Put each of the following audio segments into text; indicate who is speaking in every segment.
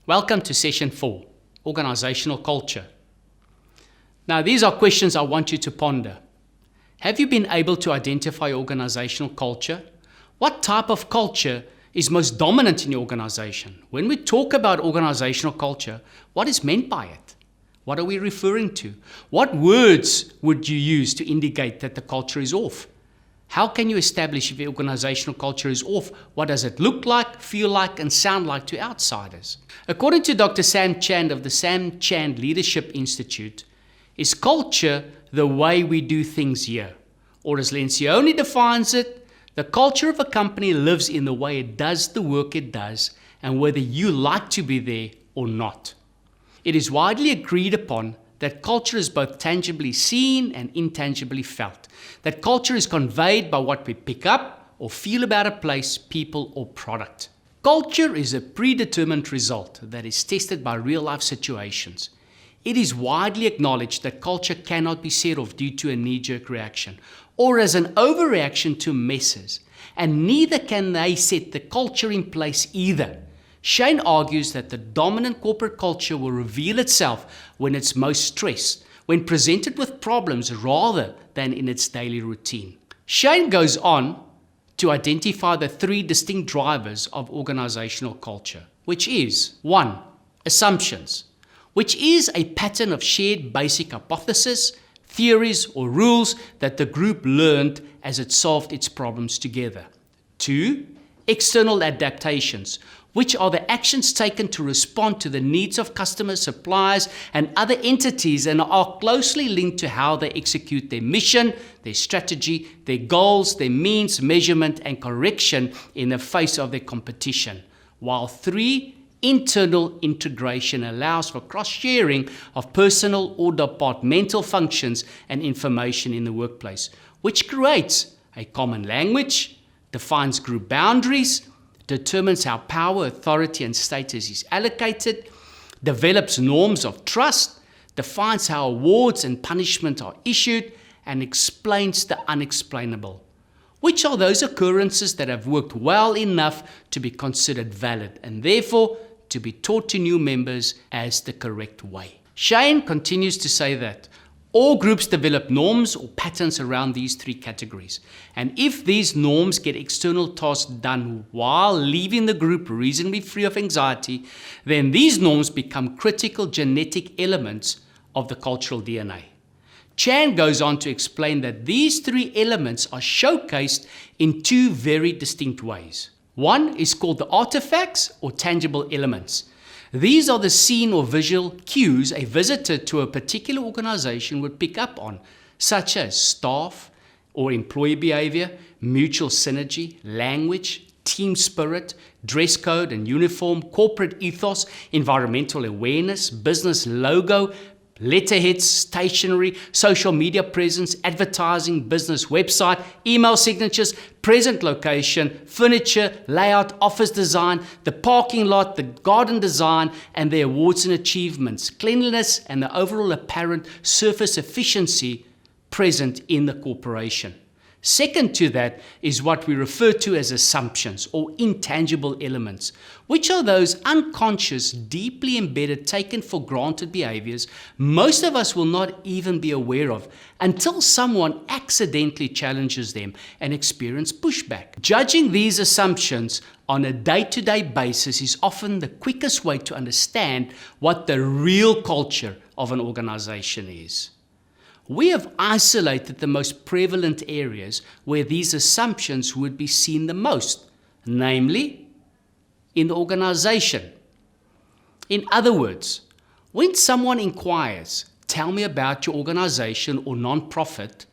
Speaker 1: Welcome to Session 4, Organisational Culture. Now, these are questions I want you to ponder. Have you been able to identify your organisational culture? What type of culture is most dominant in your organisation? When we talk about organisational culture, what is meant by it? What are we referring to? What words would you use to indicate that the culture is off? How can you establish if the organizational culture is off? What does it look like, feel like, and sound like to outsiders? According to Dr. Sam Chand of the Sam Chand Leadership Institute, is culture the way we do things here? Or as Lencioni defines it, the culture of a company lives in the way it does the work it does and whether you like to be there or not. It is widely agreed upon that culture is both tangibly seen and intangibly felt. That culture is conveyed by what we pick up or feel about a place, people, or product. Culture is a predetermined result that is tested by real-life situations. It is widely acknowledged that culture cannot be set off due to a knee-jerk reaction or as an overreaction to messes, and neither can they set the culture in place either. Shane argues that the dominant corporate culture will reveal itself when it's most stressed, when presented with problems rather than in its daily routine. Shane goes on to identify the three distinct drivers of organizational culture, which is 1. Assumptions, which is a pattern of shared basic hypotheses, theories, or rules that the group learned as it solved its problems together. 2. External adaptations, which are the actions taken to respond to the needs of customers, suppliers, and other entities and are closely linked to how they execute their mission, their strategy, their goals, their means, measurement, and correction in the face of their competition. While 3, internal integration allows for cross-sharing of personal or departmental functions and information in the workplace, which creates a common language, defines group boundaries, determines how power, authority, and status is allocated, develops norms of trust, defines how awards and punishment are issued, and explains the unexplainable, which are those occurrences that have worked well enough to be considered valid and therefore to be taught to new members as the correct way. Shane continues to say that all groups develop norms or patterns around these three categories. And if these norms get external tasks done while leaving the group reasonably free of anxiety, then these norms become critical genetic elements of the cultural DNA. Chan goes on to explain that these three elements are showcased in two very distinct ways. One is called the artifacts or tangible elements. These are the seen or visual cues a visitor to a particular organization would pick up on, such as staff or employee behavior, mutual synergy, language, team spirit, dress code and uniform, corporate ethos, environmental awareness, business logo, letterheads, stationery, social media presence, advertising, business website, email signatures, present location, furniture, layout, office design, the parking lot, the garden design, and the awards and achievements, cleanliness, and the overall apparent surface efficiency present in the corporation. Second to that is what we refer to as assumptions or intangible elements, which are those unconscious, deeply embedded, taken for granted behaviors most of us will not even be aware of until someone accidentally challenges them and experience pushback. Judging these assumptions on a day-to-day basis is often the quickest way to understand what the real culture of an organization is. We have isolated the most prevalent areas where these assumptions would be seen the most, namely in the organization. In other words, when someone inquires, "Tell me about your organization or non-profit,"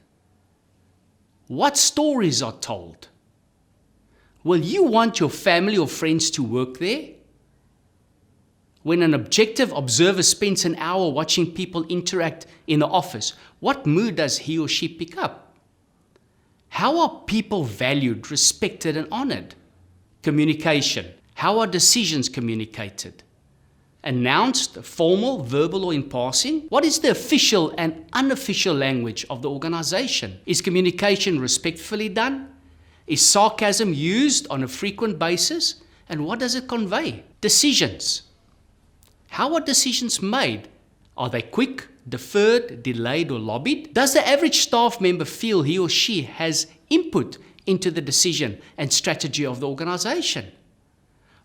Speaker 1: what stories are told? Will you want your family or friends to work there? When an objective observer spends an hour watching people interact in the office, what mood does he or she pick up? How are people valued, respected, and honored? Communication. How are decisions communicated? Announced, formal, verbal, or in passing? What is the official and unofficial language of the organization? Is communication respectfully done? Is sarcasm used on a frequent basis? And what does it convey? Decisions. How are decisions made? Are they quick, deferred, delayed, or lobbied? Does the average staff member feel he or she has input into the decision and strategy of the organization?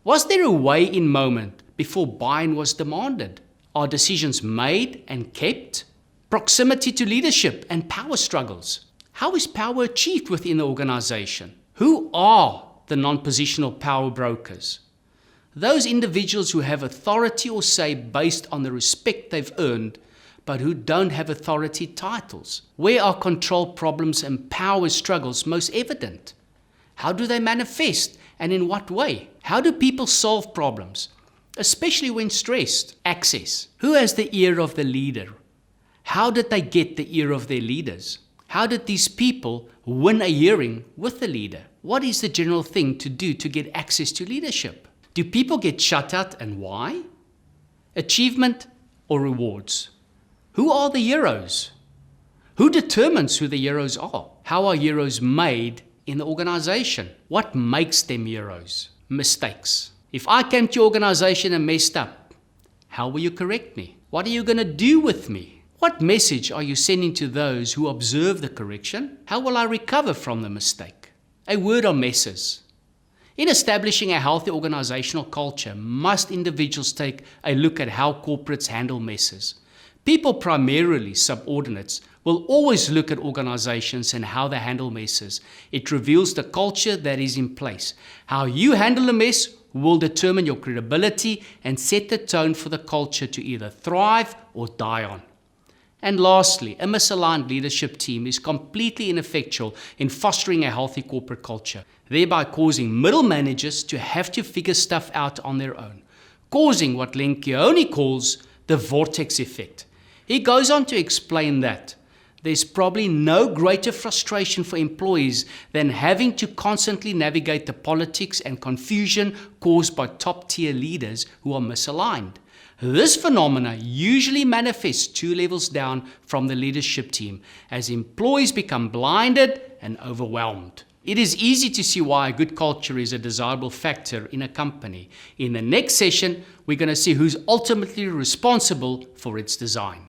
Speaker 1: Was there a weigh-in moment before buy-in was demanded? Are decisions made and kept? Proximity to leadership and power struggles. How is power achieved within the organization? Who are the non-positional power brokers? Those individuals who have authority or say based on the respect they've earned, but who don't have authority titles. Where are control problems and power struggles most evident? How do they manifest and in what way? How do people solve problems, especially when stressed? Access. Who has the ear of the leader? How did they get the ear of their leaders? How did these people win a hearing with the leader? What is the general thing to do to get access to leadership? Do people get shut out and why? Achievement or rewards? Who are the heroes? Who determines who the heroes are? How are heroes made in the organization? What makes them heroes? Mistakes. If I came to your organization and messed up, how will you correct me? What are you going to do with me? What message are you sending to those who observe the correction? How will I recover from the mistake? A word on messes. In establishing a healthy organizational culture, must individuals take a look at how corporates handle messes. People, primarily subordinates, will always look at organizations and how they handle messes. It reveals the culture that is in place. How you handle a mess will determine your credibility and set the tone for the culture to either thrive or die on. And lastly, a misaligned leadership team is completely ineffectual in fostering a healthy corporate culture, thereby causing middle managers to have to figure stuff out on their own, causing what Lencioni calls the vortex effect. He goes on to explain that there's probably no greater frustration for employees than having to constantly navigate the politics and confusion caused by top-tier leaders who are misaligned. This phenomena usually manifests 2 levels down from the leadership team as employees become blinded and overwhelmed. It is easy to see why a good culture is a desirable factor in a company. In the next session, we're going to see who's ultimately responsible for its design.